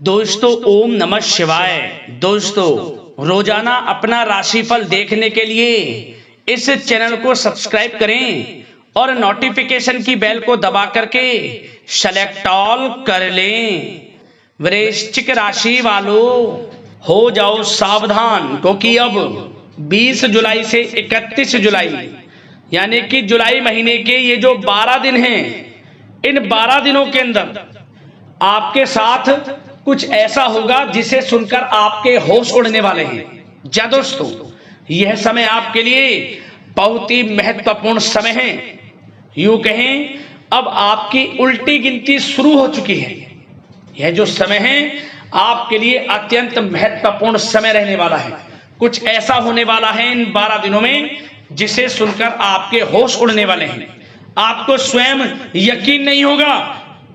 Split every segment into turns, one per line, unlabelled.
दोस्तों ओम नमः शिवाय। दोस्तों रोजाना अपना राशिफल देखने के लिए इस चैनल को सब्सक्राइब करें और नोटिफिकेशन की बेल को दबा करके सेलेक्ट ऑल कर लें। वृश्चिक राशि वालों हो जाओ सावधान, क्योंकि अब 20 जुलाई से 31 जुलाई यानी कि जुलाई महीने के ये जो 12 दिन हैं, इन 12 दिनों के अंदर आपके साथ कुछ ऐसा होगा जिसे सुनकर आपके होश उड़ने वाले हैं। जा दोस्तों, यह समय आपके लिए बहुत ही महत्वपूर्ण समय है। यूं कहें अब आपकी उल्टी गिनती शुरू हो चुकी है। यह जो समय है आपके लिए अत्यंत महत्वपूर्ण समय रहने वाला है। कुछ ऐसा होने वाला है इन 12 दिनों में जिसे सुनकर आपके होश उड़ने वाले हैं। आपको स्वयं यकीन नहीं होगा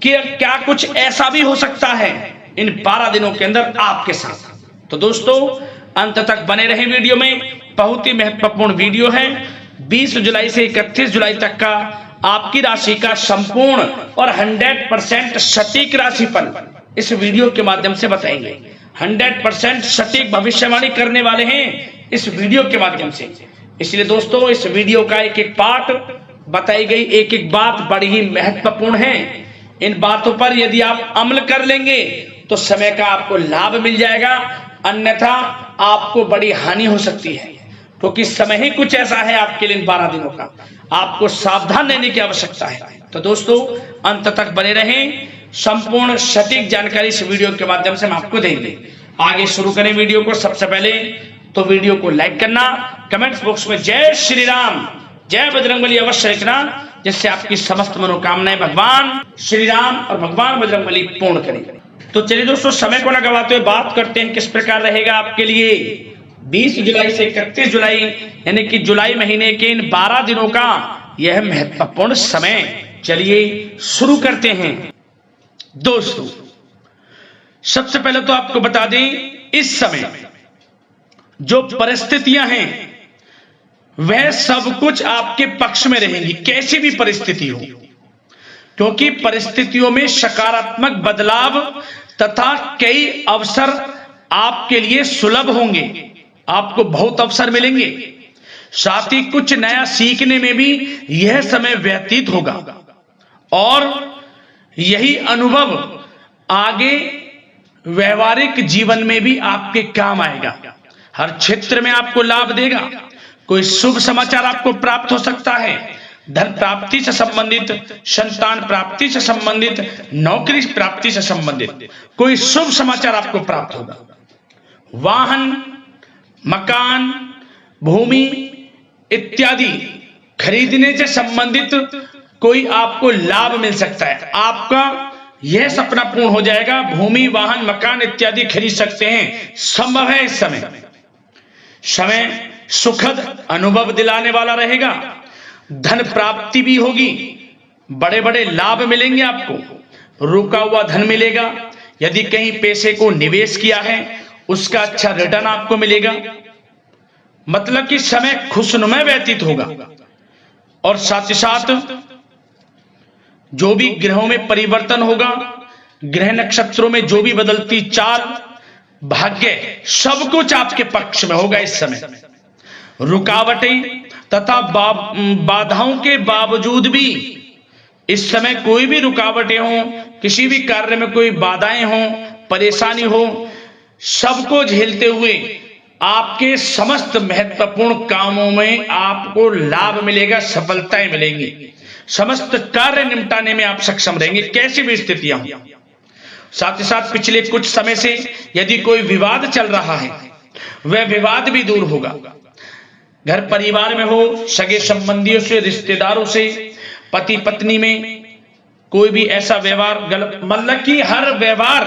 कि क्या कुछ ऐसा भी हो सकता है इन 12 दिनों के अंदर आपके साथ। तो दोस्तों अंत तक बने रहे वीडियो में, बहुत ही महत्वपूर्ण वीडियो है। 20 जुलाई से 31 जुलाई तक का आपकी राशि का संपूर्ण और 100% सटीक राशिफल इस वीडियो के माध्यम से बताएंगे। 100% सटीक भविष्यवाणी करने वाले हैं इस वीडियो के माध्यम से। इसलिए दोस्तों इस वीडियो का एक एक पार्ट, बताई गई एक एक बात बड़ी ही महत्वपूर्ण है। इन बातों पर यदि आप अमल कर लेंगे तो समय का आपको लाभ मिल जाएगा, अन्यथा आपको बड़ी हानि हो सकती है, क्योंकि समय ही कुछ ऐसा है आपके लिए इन 12 दिनों का। आपको सावधान रहने की आवश्यकता है। तो दोस्तों अंत तक बने रहें, संपूर्ण सटीक जानकारी इस वीडियो के माध्यम से हम आपको देंगे। आगे शुरू करें वीडियो को। सबसे पहले तो वीडियो को लाइक करना, कमेंट्स बॉक्स में जय श्री राम जय बजरंगबली अवश्य लिखना, जिससे आपकी समस्त मनोकामनाएं भगवान श्री राम और भगवान बजरंगबली पूर्ण करेंगे। तो चलिए दोस्तों समय को न गवाते हुए बात करते हैं किस प्रकार रहेगा आपके लिए 20 जुलाई से 31 जुलाई यानी कि जुलाई महीने के इन 12 दिनों का यह महत्वपूर्ण समय। चलिए शुरू करते हैं। दोस्तों सबसे पहले तो आपको बता दें, इस समय जो परिस्थितियां हैं वह सब कुछ आपके पक्ष में रहेंगी, कैसी भी परिस्थिति हो, क्योंकि परिस्थितियों में सकारात्मक बदलाव तथा कई अवसर आपके लिए सुलभ होंगे। आपको बहुत अवसर मिलेंगे, साथ ही कुछ नया सीखने में भी यह समय व्यतीत होगा और यही अनुभव आगे व्यवहारिक जीवन में भी आपके काम आएगा। हर क्षेत्र में आपको लाभ देगा। कोई शुभ समाचार आपको प्राप्त हो सकता है, धन प्राप्ति से संबंधित, संतान प्राप्ति से संबंधित, नौकरी प्राप्ति से संबंधित कोई शुभ समाचार आपको प्राप्त होगा। वाहन, मकान, भूमि इत्यादि खरीदने से संबंधित कोई आपको लाभ मिल सकता है। आपका यह सपना पूर्ण हो जाएगा, भूमि, वाहन, मकान इत्यादि खरीद सकते हैं, संभव है। इस समय सुखद अनुभव दिलाने वाला रहेगा। धन प्राप्ति भी होगी, बड़े बड़े लाभ मिलेंगे आपको, रुका हुआ धन मिलेगा। यदि कहीं पैसे को निवेश किया है उसका अच्छा रिटर्न आपको मिलेगा। मतलब कि समय खुशनुमा व्यतीत होगा। और साथ ही साथ जो भी ग्रहों में परिवर्तन होगा, ग्रह नक्षत्रों में जो भी बदलती चाल, भाग्य, सब कुछ आपके पक्ष में होगा। इस समय रुकावटें तथा बाधाओं के बावजूद भी इस समय कोई भी रुकावटें हो, किसी भी कार्य में कोई बाधाएं हो, परेशानी हो, सबको झेलते हुए आपके समस्त महत्वपूर्ण कामों में आपको लाभ मिलेगा, सफलताएं मिलेंगी। समस्त कार्य निपटाने में आप सक्षम रहेंगे, कैसी भी स्थितियां हो। साथ ही साथ पिछले कुछ समय से यदि कोई विवाद चल रहा है वह विवाद भी दूर होगा। घर परिवार में हो, सगे संबंधियों से, रिश्तेदारों से, पति पत्नी में कोई भी ऐसा व्यवहार गलत, मतलब कि हर व्यवहार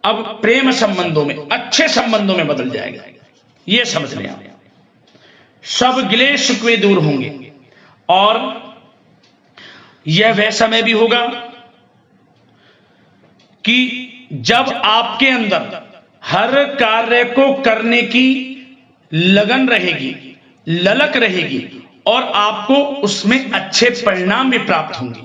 अब प्रेम संबंधों में, अच्छे संबंधों में बदल जाएगा। यह समझ लें आप। सब गिले शिकवे दूर होंगे और यह वह समय भी होगा कि जब आपके अंदर हर कार्य को करने की लगन रहेगी, ललक रहेगी और आपको उसमें अच्छे परिणाम भी प्राप्त होंगे।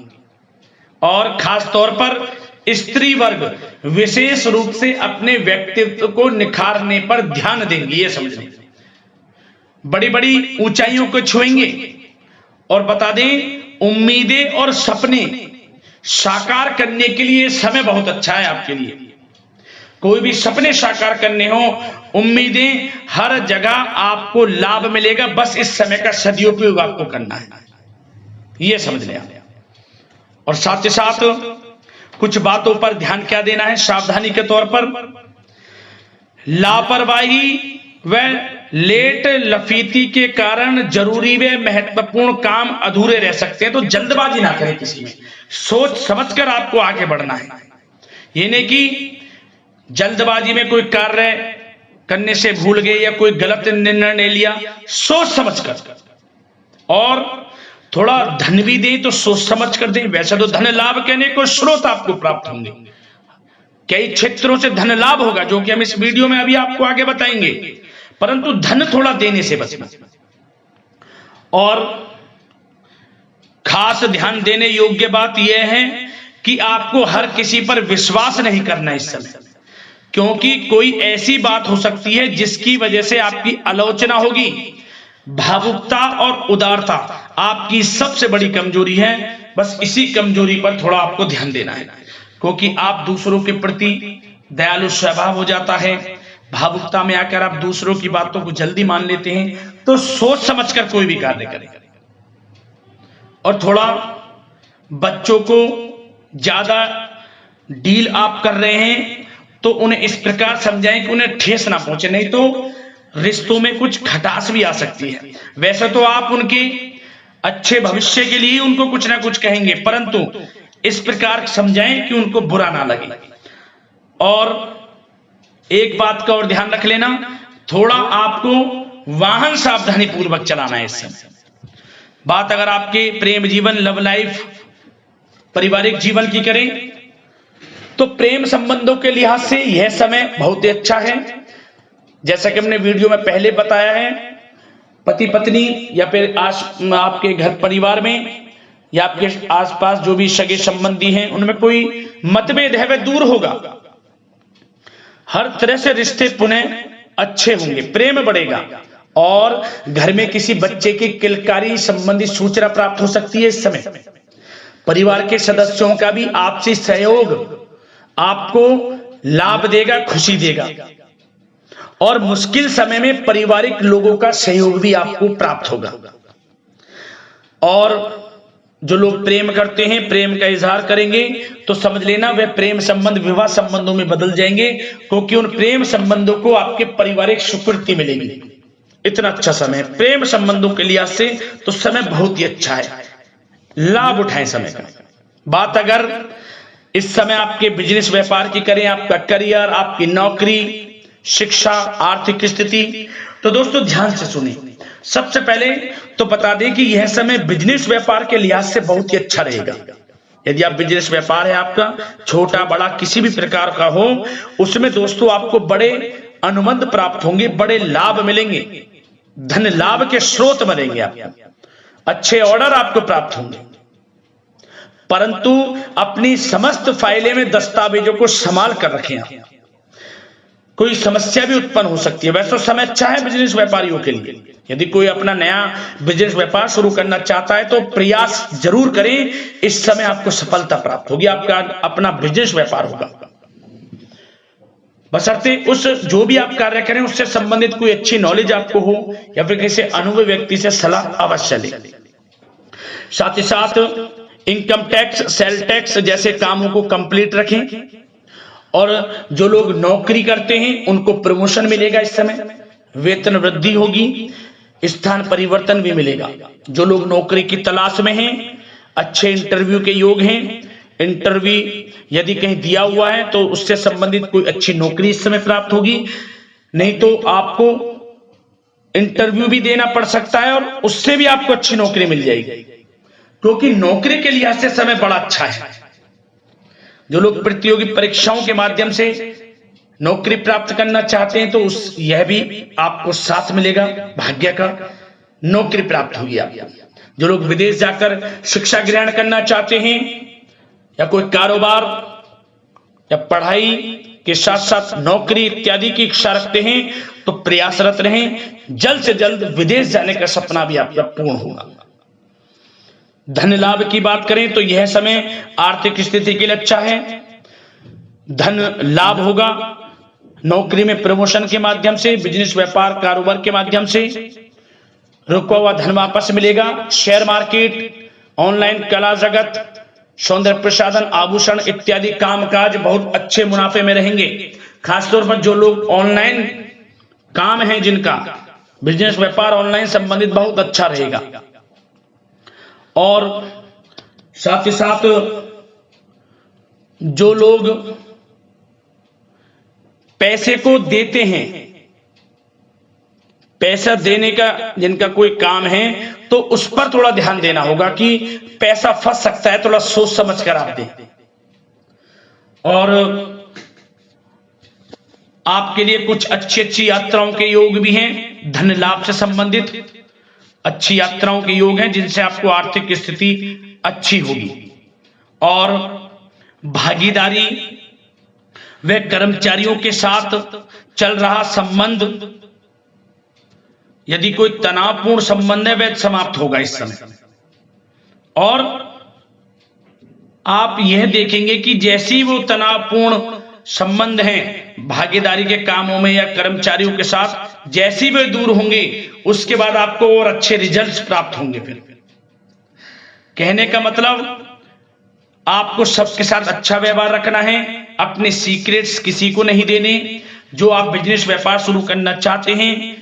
और खास तौर पर स्त्री वर्ग विशेष रूप से अपने व्यक्तित्व को निखारने पर ध्यान देंगे, ये समझ लें। बड़ी बड़ी ऊंचाइयों को छुएंगे। और बता दें, उम्मीदें और सपने साकार करने के लिए समय बहुत अच्छा है आपके लिए। कोई भी सपने साकार करने हो, उम्मीदें, हर जगह आपको लाभ मिलेगा। बस इस समय का सदुपयोग आपको करना है, यह समझ लें। और साथ ही साथ कुछ बातों पर ध्यान क्या देना है सावधानी के तौर पर। लापरवाही व लेट लफीती के कारण जरूरी व महत्वपूर्ण काम अधूरे रह सकते हैं। तो जल्दबाजी ना करें किसी में, सोच समझकर आपको आगे बढ़ना है। ये नहीं कि जल्दबाजी में कोई कार्य करने से भूल गए या कोई गलत निर्णय लिया, सोच समझकर। और थोड़ा धन भी दें तो सोच समझ कर दें। वैसे तो धन लाभ कहने को स्रोत आपको प्राप्त होंगे, कई क्षेत्रों से धन लाभ होगा, जो कि हम इस वीडियो में अभी आपको आगे बताएंगे। परंतु धन थोड़ा देने से बचना। और खास ध्यान देने योग्य बात यह है कि आपको हर किसी पर विश्वास नहीं करना इस समय, क्योंकि कोई ऐसी बात हो सकती है जिसकी वजह से आपकी आलोचना होगी। भावुकता और उदारता आपकी सबसे बड़ी कमजोरी है। बस इसी कमजोरी पर थोड़ा आपको ध्यान देना है, क्योंकि आप दूसरों के प्रति दयालु स्वभाव हो जाता है। भावुकता में आकर आप दूसरों की बातों को जल्दी मान लेते हैं। तो सोच समझकर कोई भी कार्य करें। और थोड़ा बच्चों को ज्यादा डील आप कर रहे हैं तो उन्हें इस प्रकार समझाएं कि उन्हें ठेस ना पहुंचे, नहीं तो रिश्तों में कुछ खटास भी आ सकती है। वैसे तो आप उनके अच्छे भविष्य के लिए उनको कुछ ना कुछ कहेंगे, परंतु इस प्रकार समझाएं कि उनको बुरा ना लगे। और एक बात का और ध्यान रख लेना, थोड़ा आपको वाहन सावधानी पूर्वक चलाना है इस समय। बात अगर आपके प्रेम जीवन, लव लाइफ, पारिवारिक जीवन की करें तो प्रेम संबंधों के लिहाज से यह समय बहुत ही अच्छा है। जैसा कि हमने वीडियो में पहले बताया है, पति पत्नी या फिर आपके घर परिवार में या आपके आसपास जो भी सगे संबंधी हैं उनमें कोई मतभेद है वह दूर होगा। हर तरह से रिश्ते पुनः अच्छे होंगे, प्रेम बढ़ेगा। और घर में किसी बच्चे की किलकारी संबंधी सूचना प्राप्त हो सकती है इस समय। परिवार के सदस्यों का भी आपसी सहयोग आपको लाभ देगा, खुशी देगा। और मुश्किल समय में पारिवारिक लोगों का सहयोग भी आपको प्राप्त होगा। और जो लोग प्रेम करते हैं, प्रेम का इजहार करेंगे तो समझ लेना वह प्रेम संबंध विवाह संबंधों में बदल जाएंगे, क्योंकि उन प्रेम संबंधों को आपके पारिवारिक स्वीकृति मिलेगी। इतना अच्छा समय प्रेम संबंधों के लिहाज से तो समय बहुत ही अच्छा है, लाभ उठाएं समय का। बात अगर इस समय आपके बिजनेस व्यापार की करें, आपका करियर, आपकी नौकरी, शिक्षा, आर्थिक स्थिति, तो दोस्तों ध्यान से सुनिए। सबसे पहले तो बता दें कि यह समय बिजनेस व्यापार के लिहाज से बहुत ही अच्छा रहेगा। यदि आप बिजनेस व्यापार है आपका, छोटा बड़ा किसी भी प्रकार का हो, उसमें दोस्तों आपको बड़े अनुबंध प्राप्त होंगे, बड़े लाभ मिलेंगे, धन लाभ के स्रोत बनेंगे आपको, अच्छे ऑर्डर आपको प्राप्त होंगे। परंतु अपनी समस्त फाइलें में दस्तावेजों को संभाल कर रखें आप। कोई समस्या भी उत्पन्न हो सकती है। वैसे समय अच्छा है बिजनेस व्यापारियों के लिए। यदि कोई अपना नया बिजनेस व्यापार शुरू करना चाहता है तो प्रयास जरूर करें, इस समय आपको सफलता प्राप्त होगी, आपका अपना बिजनेस व्यापार होगा। बशर्ते उस जो भी आप कार्य करें उससे संबंधित कोई अच्छी नॉलेज आपको हो या फिर किसी अनुभवी व्यक्ति से सलाह अवश्य लें। साथ ही साथ इनकम टैक्स, सेल टैक्स जैसे कामों को कंप्लीट रखें। और जो लोग नौकरी करते हैं उनको प्रमोशन मिलेगा इस समय, वेतन वृद्धि होगी, स्थान परिवर्तन भी मिलेगा। जो लोग नौकरी की तलाश में हैं, अच्छे इंटरव्यू के योग हैं, इंटरव्यू यदि कहीं दिया हुआ है तो उससे संबंधित कोई अच्छी नौकरी इस समय प्राप्त होगी। नहीं तो आपको इंटरव्यू भी देना पड़ सकता है और उससे भी आपको अच्छी नौकरी मिल जाएगी, क्योंकि नौकरी के लिहाज से समय बड़ा अच्छा है। जो लोग प्रतियोगी परीक्षाओं के माध्यम से नौकरी प्राप्त करना चाहते हैं तो यह भी आपको साथ मिलेगा, भाग्य का नौकरी प्राप्त होगी आपको। जो लोग विदेश जाकर शिक्षा ग्रहण करना चाहते हैं या कोई कारोबार या पढ़ाई के साथ साथ नौकरी इत्यादि की इच्छा रखते हैं तो प्रयासरत रहें। जल्द से जल्द विदेश जाने का सपना भी आपका पूर्ण होगा। धन लाभ की बात करें तो यह समय आर्थिक स्थिति के लिए अच्छा है। धन लाभ होगा, नौकरी में प्रमोशन के माध्यम से, बिजनेस व्यापार कारोबार के माध्यम से रुका हुआ धन वापस मिलेगा। शेयर मार्केट, ऑनलाइन कला जगत, सौंदर्य प्रसाधन, आभूषण इत्यादि कामकाज बहुत अच्छे मुनाफे में रहेंगे। खासतौर पर जो लोग ऑनलाइन काम है, जिनका बिजनेस व्यापार ऑनलाइन संबंधित, बहुत अच्छा रहेगा। और साथ ही साथ जो लोग पैसे को देते हैं, पैसा देने का जिनका कोई काम है, तो उस पर थोड़ा ध्यान देना होगा कि पैसा फंस सकता है, थोड़ा सोच समझ कर आप दें। और आपके लिए कुछ अच्छी अच्छी यात्राओं के योग भी हैं। धन लाभ से संबंधित अच्छी यात्राओं के योग हैं, जिनसे आपको आर्थिक स्थिति अच्छी होगी। और भागीदारी व कर्मचारियों के साथ चल रहा संबंध, यदि कोई तनावपूर्ण संबंध है, वह समाप्त होगा इस समय। और आप यह देखेंगे कि जैसी वो तनावपूर्ण संबंध हैं भागीदारी के कामों में या कर्मचारियों के साथ, जैसी वे दूर होंगे, उसके बाद आपको और अच्छे रिजल्ट्स प्राप्त होंगे। फिर कहने का मतलब, आपको सबके साथ अच्छा व्यवहार रखना है, अपने सीक्रेट्स किसी को नहीं देने। जो आप बिजनेस व्यापार शुरू करना चाहते हैं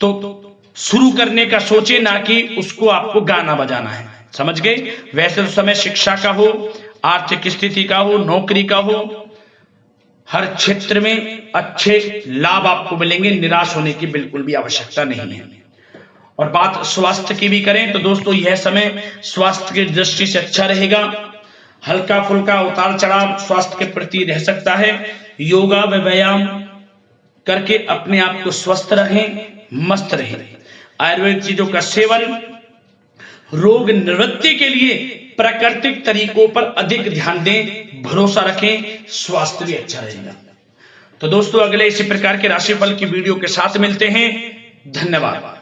तो शुरू करने का सोचे, ना कि उसको आपको गाना बजाना है, समझ गए। वैसे तो समय शिक्षा का हो, आर्थिक स्थिति का हो, नौकरी का हो, हर क्षेत्र में अच्छे लाभ आपको मिलेंगे। निराश होने की बिल्कुल भी आवश्यकता नहीं है। और बात स्वास्थ्य की भी करें तो दोस्तों, यह समय स्वास्थ्य की दृष्टि से अच्छा रहेगा। हल्का फुल्का उतार चढ़ाव स्वास्थ्य के प्रति रह सकता है। योगा व व्यायाम करके अपने आप को स्वस्थ रखें, मस्त रहें। आयुर्वेद चीजों का सेवन, रोग निवृत्ति के लिए प्राकृतिक तरीकों पर अधिक ध्यान दें, भरोसा रखें, स्वास्थ्य भी अच्छा रहेगा। तो दोस्तों, अगले इसी प्रकार के राशिफल की वीडियो के साथ मिलते हैं। धन्यवाद।